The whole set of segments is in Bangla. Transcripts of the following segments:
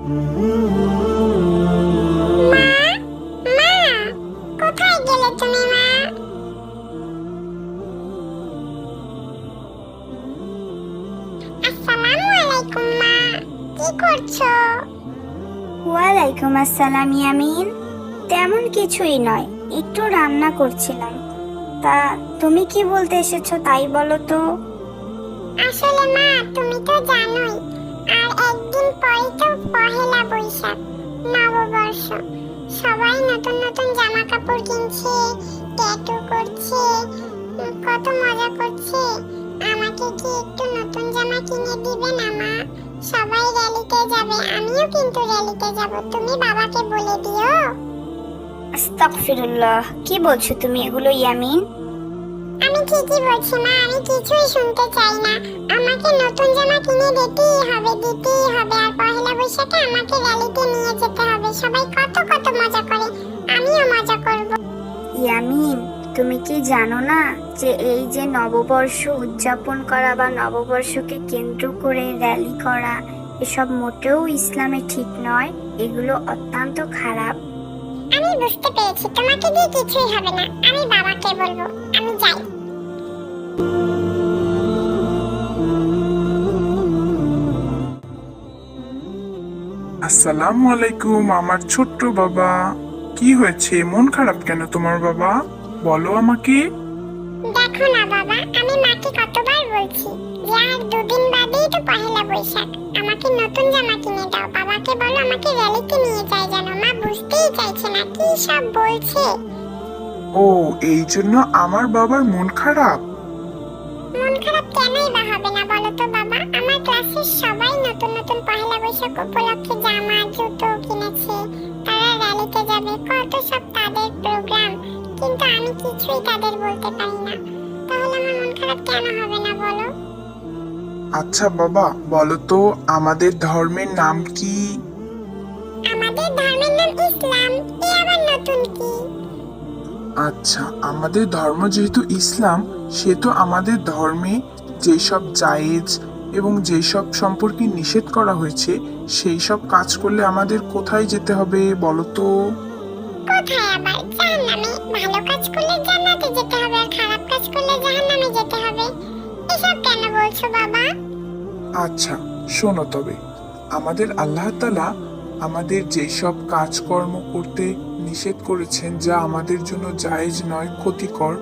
মা, মা, কোথায় গেলে তুমি মা? আসসালামু আলাইকুম মা, কি করছো? ওয়ালাইকুম আসসালাম ইয়ামিন। তেমন কিছুই নয়, একটু রান্না করছিলাম। তা তুমি কি বলতে এসেছো তাই বলো তো। আসলে মা, তুমি তো জানোই আর একদিন পরেই তো পহেলা বৈশাখ, নববর্ষ। সবাই নতুন নতুন জামা কাপড় কিনছে, ট্যাটু করছে, কত মজা করছে। আমাকে কি একটু নতুন জামা কিনে দিবে না মা? সবাই র্যালিতে যাবে, আমিও কিন্তু র্যালিতে যাব, তুমি বাবাকে বলে দিও। আস্তাগফিরুল্লাহ, কি বলছো তুমি এগুলো ইয়ামিন? আমি ঠিকই বলছি মা, আমি কিছুই শুনতে চাই না। আমাকে নতুন জামা কিনে দিতেই হবে, দিতেই হবে। আর পহেলা বৈশাখে আমাকে র্যালিতে নিয়ে যেতে হবে। সবাই কত কত মজা করে, আমিও মজা করব। ইয়ামিন, তুমি কি জানো না যে এই যে নববর্ষ উদযাপন করা বা নববর্ষকে কেন্দ্র করে র্যালি করা, এসব মোটেও ইসলামে ঠিক নয়। এগুলো অত্যন্ত খারাপ। আমি বুঝতে পেরেছি, তোমাকে দিয়ে কিছুই হবে না। আমি বাবাকে বলবো, আমি যাই। আসসালামু আলাইকুম আমার ছোট্ট বাবা। কি হয়েছে, মন খারাপ কেন তোমার বাবা? বলো আমাকে। দেখো না বাবা, আমি মাকে কতবার বলছি যে আর দুদিন বাদেই তো পহেলা বৈশাখ, আমাকে নতুন জামা কিনে দাও। বাবাকে বলো আমাকে র্যালিতে নিয়ে যায়, জানো মা বুঝতেই চাইছে না, কি সব বলছে। ও, এই জন্য আমার বাবার মন খারাপ? মন খারাপ কেনই বা হবে না বলো তো বাবা? আমার ক্লাসের সবাই নতুন নতুন পহেলা বৈশাখ উপলক্ষে জামা জুতো কিনেছে, তারা র্যালিতে যাবে, কত সব তাদের প্রোগ্রাম। কিন্তু আমি কিছুই তাদের বলতে পারি না, তাহলে আমার মন খারাপ কেন হবে না বলো? আচ্ছা বাবা, বলো তো আমাদের ধর্মের নাম কি? আমাদের ধর্মের নাম ইসলাম, এ আবার নতুন কি? আচ্ছা, আমাদের ধর্ম যেহেতু ইসলাম, সেহেতু আমাদের ধর্মে যেসব জায়েজ এবং যেসব সম্পর্কে নিষেধ করা হয়েছে, সেই সব কাজ করলে আমাদের কোথায় যেতে হবে বলো তো? কোথায় আবার? জাহান্নামে। ভালো কাজ করলে জান্নাতে যেতে হবে, আর খারাপ কাজ করলে জাহান্নামে যেতে হবে। এসব কেন বলছো বাবা? আচ্ছা, শোনো তবে, আমাদের আল্লাহ তাআলা আমাদের যেসব কাজকর্ম করতে নিষেধ করেছেন, যা আমাদের জন্য জায়েজ নয়, ক্ষতিকর,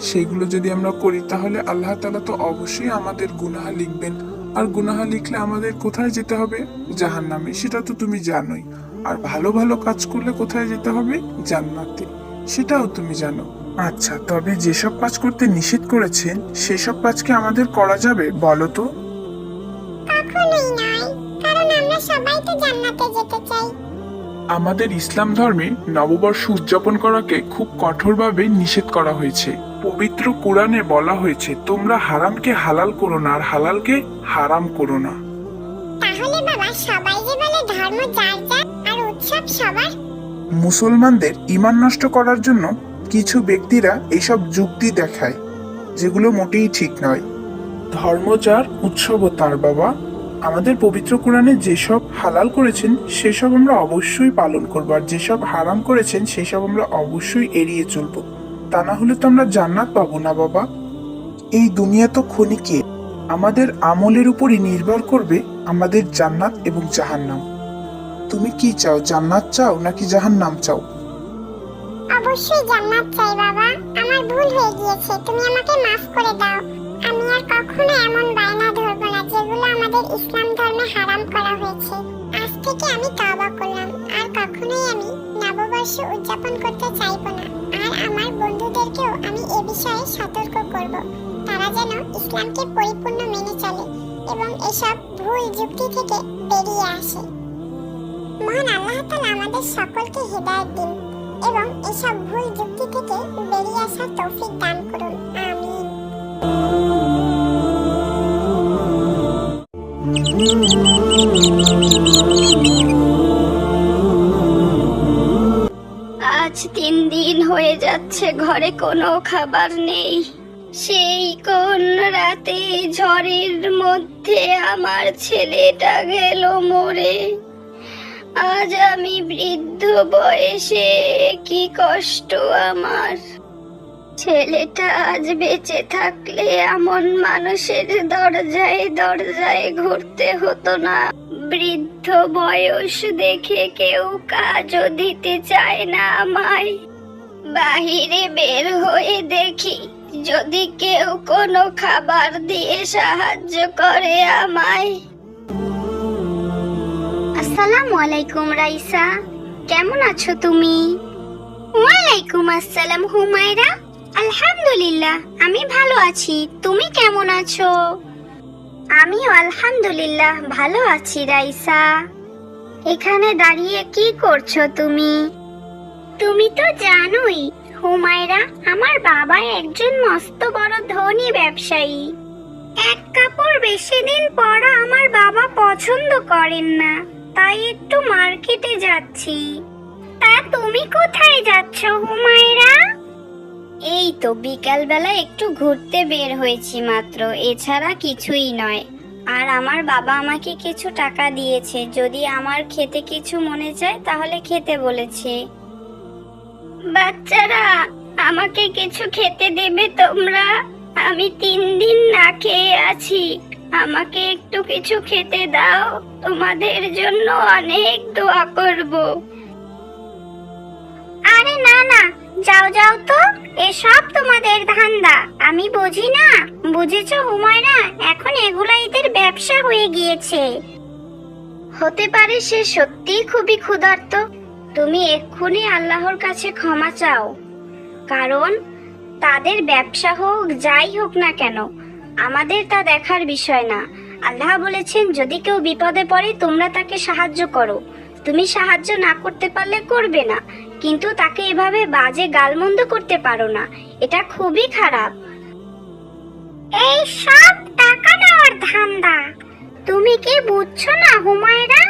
সেগুলো যদি আমরা করি তাহলে আল্লাহ তাআলা তো অবশ্যই আমাদের গুনাহ লিখবেন। আর গুনাহ লিখলে আমাদের কোথায় যেতে হবে? জাহান্নামে, সেটা তো তুমি জানোই। আর ভালো ভালো কাজ করলে কোথায় যেতে হবে? জান্নাতে, সেটাও তুমি জানো। আচ্ছা, তবে যেসব কাজ করতে নিষেধ করেছেন সেসব কাজ কি আমাদের করা যাবে বলো তো? কখনোই নয়, কারণ আমরা সবাই তো জান্নাতে যেতে চাই। আমাদের ইসলাম ধর্মে নববর্ষ উদযাপন করাকে খুব কঠোরভাবে নিষেধ করা হয়েছে। পবিত্র কোরআনে বলা হয়েছে, তোমরা হারামকে হালাল করো না আর হালালকে হারাম করো না। তাহলে বাবা, সবাই যে বলে ধর্ম যার যার আর উৎসব সবার। মুসলমানদের ঈমান নষ্ট করার জন্য কিছু ব্যক্তিরা এইসব যুক্তি দেখায়, যেগুলো মোটেই ঠিক নয়। ধর্ম যার, উৎসবও তার বাবা। আমাদের পবিত্র কোরআনে যেসব হালাল করেছেন সেসব আমরা অবশ্যই পালন করবো, আর যেসব হারাম করেছেন সেসব আমরা অবশ্যই এড়িয়ে চলবো। তা না হলে তো আমরা জান্নাত পাবো না বাবা। এই দুনিয়া তো ক্ষণিকের, আমাদের আমলের উপরই নির্ভর করবে আমাদের জান্নাত এবং জাহান্নাম। তুমি কি চাও, জান্নাত চাও নাকি জাহান্নাম চাও? অবশ্যই জান্নাত চাই বাবা, আমার ভুল হয়ে গিয়েছে, তুমি আমাকে মাফ করে দাও। আমি আর কখনো এমন বায়না ধরবো না যেগুলো আমাদের ইসলাম ধর্মে হারাম করা হয়েছে। আজ থেকে আমি তওবা করলাম, আর কখনোই আমি নববর্ষ উদযাপন করতে চাইবো না। আর আমার বন্ধুদেরকেও আমি এ বিষয়ে সতর্ক করব, তারা যেন ইসলামকে পরিপূর্ণ মেনে চলে এবং এসব ভুল যুক্তি থেকে বেরিয়ে আসে। মহান আল্লাহ তাআলা আমাদের সকলকে হিদায়াত দিন এবং এসব ভুল যুক্তি থেকে বেরিয়ে আসার তৌফিক দান করুন, আমিন। আজ 3 দিন হয়ে যাচ্ছে ঘরে কোনো খাবার নেই। সেই কোন রাতে ঝড়ের মধ্যে আমার ছেলেটা গেল মরে। আজ আমি বৃদ্ধ বয়সে, কি কষ্ট আমার। ছেলেটা আজ বেঁচে থাকলে এমন মানুষের দরজায় দরজায় ঘুরতে হতো না। বৃদ্ধ বয়স দেখে কেউ কাজও দিতে চায় না আমায়। বাহিরে বের হয়ে দেখি যদি কেউ কোনো খাবার দিয়ে সাহায্য করে আমায়। আসসালামু আলাইকুম রাইসা, কেমন আছো তুমি? ওয়ালাইকুম আসসালাম হুমায়রা, আলহামদুলিল্লাহ আমি ভালো আছি। তুমি কেমন আছো? আমিও আলহামদুলিল্লাহ ভালো আছি রাইসা। এখানে দাঁড়িয়ে কি করছো তুমি? তুমি তো জানোই হুমায়রা, আমার বাবা একজন মস্ত বড় ধনী ব্যবসায়ী। এক কাপড় বেশি দিন পরা আমার বাবা পছন্দ করেন না, তাই একটু মার্কেটে যাচ্ছি। তা তুমি কোথায় যাচ্ছ হুমায়রা? এই তো বিকাল বেলা একটু ঘুরতে বের হয়েছি মাত্র, এছাড়া কিছুই নয়। আর আমার বাবা আমাকে কিছু টাকা দিয়েছে, যদি আমার খেতে কিছু মনে চায় তাহলে খেতে বলেছে। বাচ্চারা, আমাকে কিছু খেতে দেবে তোমরা? আমি 3 দিন না খেয়ে আছি, আমাকে একটু কিছু খেতে দাও, তোমাদের জন্য অনেক দোয়া করব। আরে না না, যাও যাও তো, এসব তোমাদের ধান্দা আমি বুঝি না। বুঝেছো হুমায়রা, এখন এগুলা এদের ব্যবসা হয়ে গিয়েছে। হতে পারে সে সত্যিই খুবই ক্ষুধার্ত। তুমি এক্ষুনি আল্লাহর কাছে ক্ষমা চাও, কারণ তাদের ব্যবসা হোক যাই হোক না কেন, আমাদের তা দেখার বিষয় না। আল্লাহ বলেছেন যদি কেউ বিপদে পড়ে তোমরা তাকে সাহায্য করো। তুমি সাহায্য না করতে পারলে করবে না, কিন্তু তাকে এভাবে বাজে গালমন্দ করতে পারো না, এটা খুবই খারাপ। এই সব টাকা নেওয়ার ধান্দা, তুমি কি বুঝছো না হুমায়রা?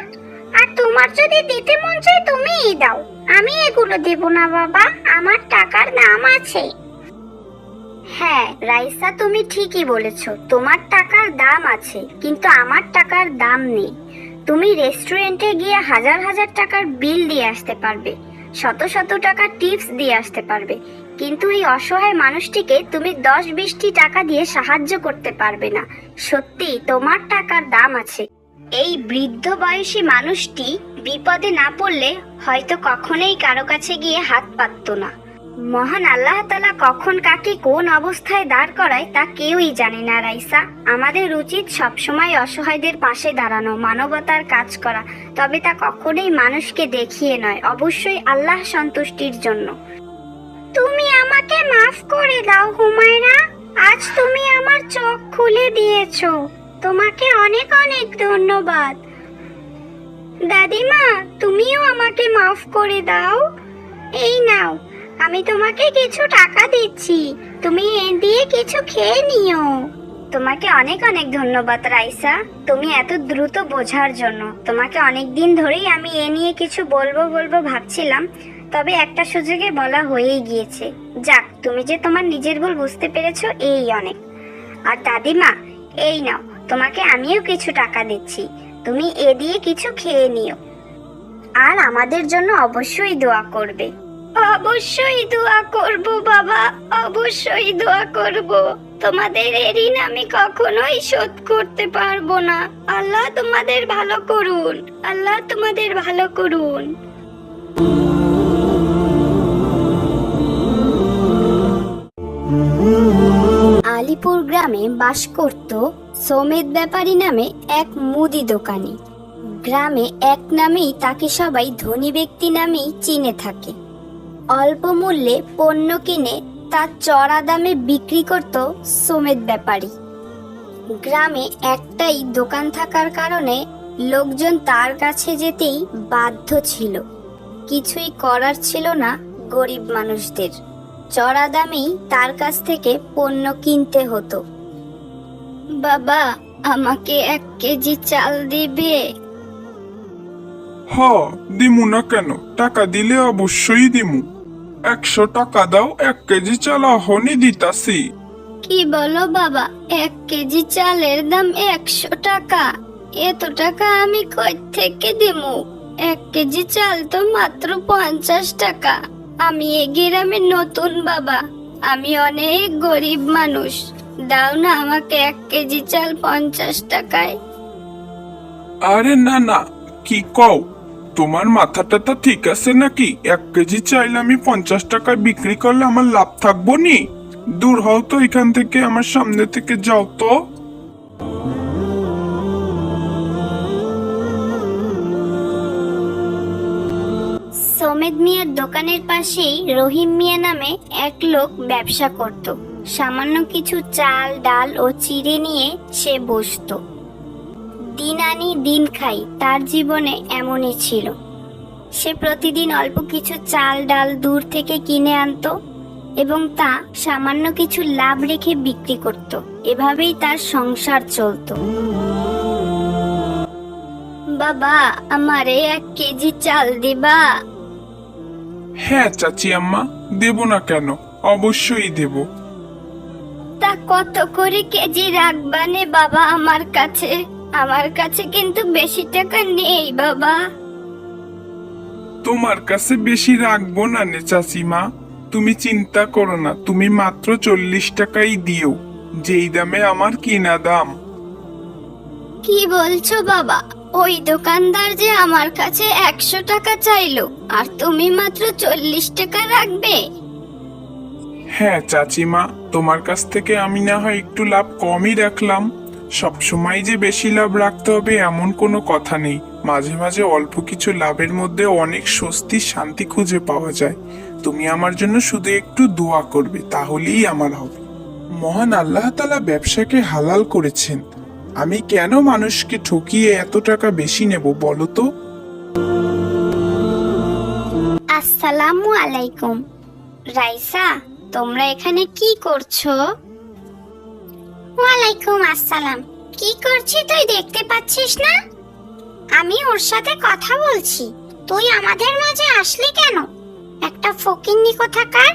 আর তোমার যদি দিতে মন চায় তুমিই দাও, আমি এগুলো দেব না বাবা, আমার টাকার দাম আছে। হ্যাঁ রাইসা, তুমি ঠিকই বলেছো, তোমার টাকার দাম আছে, কিন্তু আমার টাকার দাম নেই। তুমি রেস্টুরেন্টে গিয়ে হাজার হাজার টাকার বিল দিয়ে আসতে পারবে, শত শত টাকার টিপস দিয়ে আসতে পারবে, কিন্তু এই অসহায় মানুষটিকে তুমি 10-20টি টাকা দিয়ে সাহায্য করতে পারবে না। সত্যি তোমার টাকার দাম আছে। এই বৃদ্ধ বয়সী মানুষটি বিপদে না পড়লে হয়তো কখনোই কারো কাছে গিয়ে হাত পাততো না। মহান আল্লাহ তাআলা কখন কাকে কোন অবস্থায় দাঁড় করায় তা কেউই জানে না রাইসা। আমাদের উচিত সবসময় অসহায়দের পাশে দাঁড়ানো, মানবতার কাজ করা, তবে তা কখনোই মানুষকে দেখিয়ে নয়, অবশ্যই আল্লাহ সন্তুষ্টির জন্য। তুমি আমাকে মাফ করে দাও হুমায়রা, আজ তুমি আমার চোখ খুলে দিয়েছো, তোমাকে অনেক অনেক ধন্যবাদ। দাদিমা, তুমিও আমাকে মাফ করে দাও। এই নাও, আমি তোমাকে কিছু টাকা দিচ্ছি, তুমি এ দিয়ে কিছু খেয়ে নিও। তোমাকে অনেক অনেক ধন্যবাদ রাইসা, তুমি এত দ্রুত বোঝার জন্য। তোমাকে অনেক দিন ধরেই আমি এ নিয়ে কিছু বলবো ভাবছিলাম, তবে একটা সুযোগে বলা হয়েই গিয়েছে। যাক, তুমি যে তোমার নিজের ভুল বুঝতে পেরেছো, এই অনেক। আর দাদিমা, এই নাও, তোমাকে আমিও কিছু টাকা দিচ্ছি, তুমি এ দিয়ে কিছু খেয়ে নিও। আর আমাদের জন্য অবশ্যই দোয়া করবে। অবশ্যই দোয়া করব বাবা, অবশ্যই দোয়া করব। তোমাদের ঋণ আমি কখনোই শোধ করতে পারবো না। আল্লাহ তোমাদের ভালো করুন, আল্লাহ তোমাদের ভালো করুন। আলিপুর গ্রামে বাস করত সমেত ব্যাপারী নামে এক মুদি দোকানি। গ্রামে এক নামেই তাকে সবাই ধনী ব্যক্তি নামেই চিনে থাকে। অল্প মূল্যে পণ্য কিনে তা চড়া দামে বিক্রি করত সমেত ব্যাপারী। গ্রামে একটাই দোকান থাকার কারণে লোকজন তার কাছে যেতেই বাধ্য ছিল। কিছুই করার ছিল না গরিব মানুষদের, চড়া দামেই তার কাছ থেকে পণ্য কিনতে হতো। বাবা, আমাকে 1 কেজি চাল দিবে? দিমু না কেন, টাকা দিলে অবশ্যই দিমু। 100 টাকা দাও, 1 কেজি চাল এখনই দিতাছি। কি বলো বাবা, 1 কেজি চালের দাম 100 টাকা? এত টাকা আমি কই থেকে দিমু? 1 কেজি চাল তো মাত্র 50 টাকা। আমি এই গ্রামে নতুন বাবা, আমি অনেক গরিব মানুষ। দাও না আমাকে 1 কেজি চাল 50 টাকায়। আরে না না, কি কও? তোমার মাথাটা তো ঠিক আছে নাকি? 1 কেজি চাইলে আমি 50 টাকায় বিক্রি করলে আমার লাভ থাকবো নি? দূর হও তো এখান থেকে, আমার সামনে থেকে যাও তো। সমেদ মিয়ার দোকানের পাশেই রহিম মিয়া নামে এক লোক ব্যবসা করত। সামান্য কিছু চাল ডাল ও চিড়ে নিয়ে সে বসতো। দিন আনি দিন খাই, তার জীবনে এমনই ছিল। সে প্রতিদিন অল্প কিছু চাল ডাল দূর থেকে কিনে আনতো এবং তা সামান্য কিছু লাভ রেখে বিক্রি করত। এভাবেই তার সংসার চলতো। বাবা, আমারে 1 কেজি চাল দিবা? হ্যাঁ চাচি আম্মা, দেব না কেন, অবশ্যই দেব। তা কত করে কেজি রাখবানে বাবা আমার কাছে? আমার কাছে কিন্তু বেশি টাকা নেই বাবা। তোমার কাছে বেশি রাখবো না নে চাচিমা, তুমি চিন্তা করো না, তুমি মাত্র 40 টাকাই দিও, যেই দামে আমার কিনা দাম। কি বলছো বাবা? ওই দোকানদার যে আমার কাছে 100 টাকা চাইলো, আর তুমি মাত্র 40 টাকা রাখবে? হ্যাঁ চাচিমা, তোমার কাছ থেকে আমি না হয় একটু লাভ কমই রাখলাম। সবসময় যে বেশি লাভ রাখতে হবে এমন কোনো কথা নেই। মাঝে মাঝে অল্প কিছু লাভের মধ্যে অনেক স্বস্তি শান্তি খুঁজে পাওয়া যায়। তুমি আমার জন্য শুধু একটু দোয়া করবে, তাহলেই আমার হবে। মহান আল্লাহ তাআলা ব্যবসাকে হালাল করেছেন, আমি কেন মানুষকে ঠকিয়ে এত টাকা বেশি নেব বলো তো? আসসালামু আলাইকুম। রাইসা, তোমরা এখানে কি করছো? ওয়ালাইকুম আসসালাম। কি করছিস তুই, দেখতে পাচ্ছিস না? আমি ওর সাথে কথা বলছি, তুই আমাদের মাঝে আসলি কেন? একটা ফকিন্নি কোথাকার।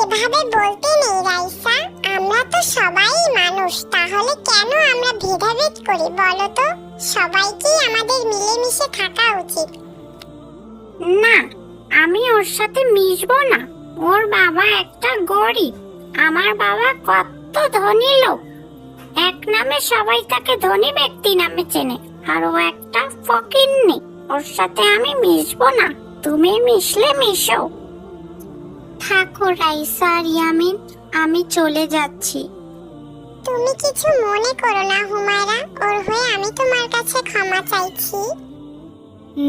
এভাবে বলতে নেই রাইসা, আমরা তো সবাই মানুষ, তাহলে কেন আমরা ভেদাভেদ করি বলো তো? সবাইকেই আমাদের মিলেমিশে থাকা উচিত। না, আমি ওর সাথে মিশবো না। ওর বাবা একটা গরিব, আমার বাবা কত ধনী লোক। এক নামে সবাই তাকে ধনী ব্যক্তি নামে চেনে, আর ও একটা ফকিন্নি। ওর সাথে আমি মিশবো না, তুমি মিশলে মিশো। থাকো রাইসা আর ইয়ামিন, আমি চলে যাচ্ছি। তুমি কিছু মনে করো না হুমায়রা, ওর হয়ে আমি তোমার কাছে ক্ষমা চাইছি।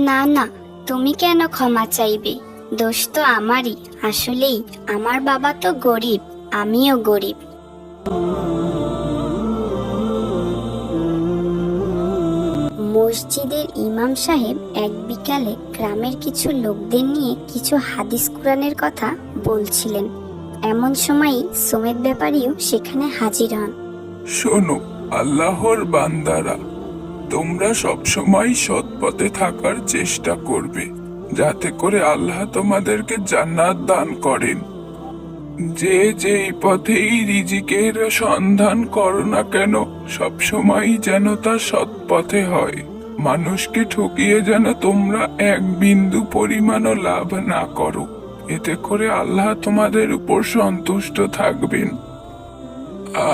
না না, তুমি কেন ক্ষমা চাইবে? দোষ তো আমারই। আসলেই আমার বাবা তো গরিব, আমিও গরিব। মসজিদের ইমাম সাহেব এক বিকালে গ্রামের কিছু লোকদের নিয়ে কিছু হাদিস কুরআনের কথা বলছিলেন। এমন সময়ই সমেত ব্যাপারীও সেখানে হাজির হন। শোনো আল্লাহর বান্দারা, তোমরা সবসময় সৎ পথে থাকার চেষ্টা করবে, যাতে করে আল্লাহ তোমাদেরকে জান্নাত দান করেন। যে যেই পথেই রিজিকের সন্ধান করো না কেন, সবসময় যেন তা সৎ পথে হয়। মানুষকে ঠকিয়ে যেন তোমরা এক বিন্দু পরিমাণও লাভ না করো, এতে করে আল্লাহ তোমাদের উপর সন্তুষ্ট থাকবেন।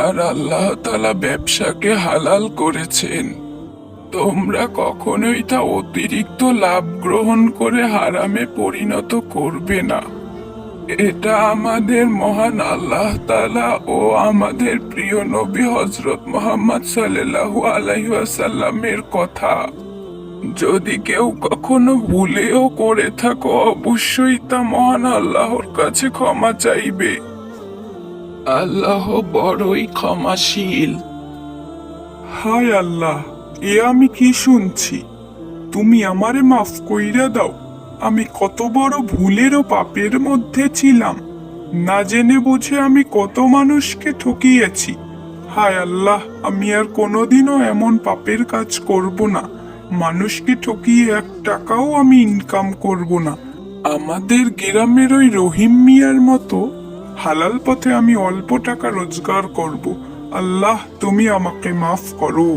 আর আল্লাহ তাআলা ব্যবসাকে হালাল করেছেন, তোমরা কখনোই তা অতিরিক্ত লাভ গ্রহণ করে হারামে পরিণত করবে না। এটা আমাদের মহান আল্লাহ তাআলা ও আমাদের প্রিয় নবী হযরত মুহাম্মদ সাল্লাল্লাহু আলাইহি ওয়াসাল্লামের কথা। যদি কেউ কখনো ভুলেও করে থাকো, অবশ্যই তা মহান আল্লাহর কাছে ক্ষমা চাইবে। আল্লাহ বড়ই ক্ষমাশীল। হায় আল্লাহ, এ আমি কি শুনছি? তুমি আমারে মাফ কইরা দাও, আমি কত বড় ভুলের ও পাপের মধ্যে ছিলাম। না জেনে বুঝে আমি কত মানুষকে ঠকিয়েছি। হায় আল্লাহ, আমি আর কোনোদিনও এমন পাপের কাজ করব না। মানুষকে ঠকিয়ে 1 টাকাও আমি ইনকাম করব না। আমাদের গ্রামের ওই রহিম মিয়ার মতো হালাল পথে আমি অল্প টাকা রোজগার করব। আল্লাহ, তুমি আমাকে মাফ করো।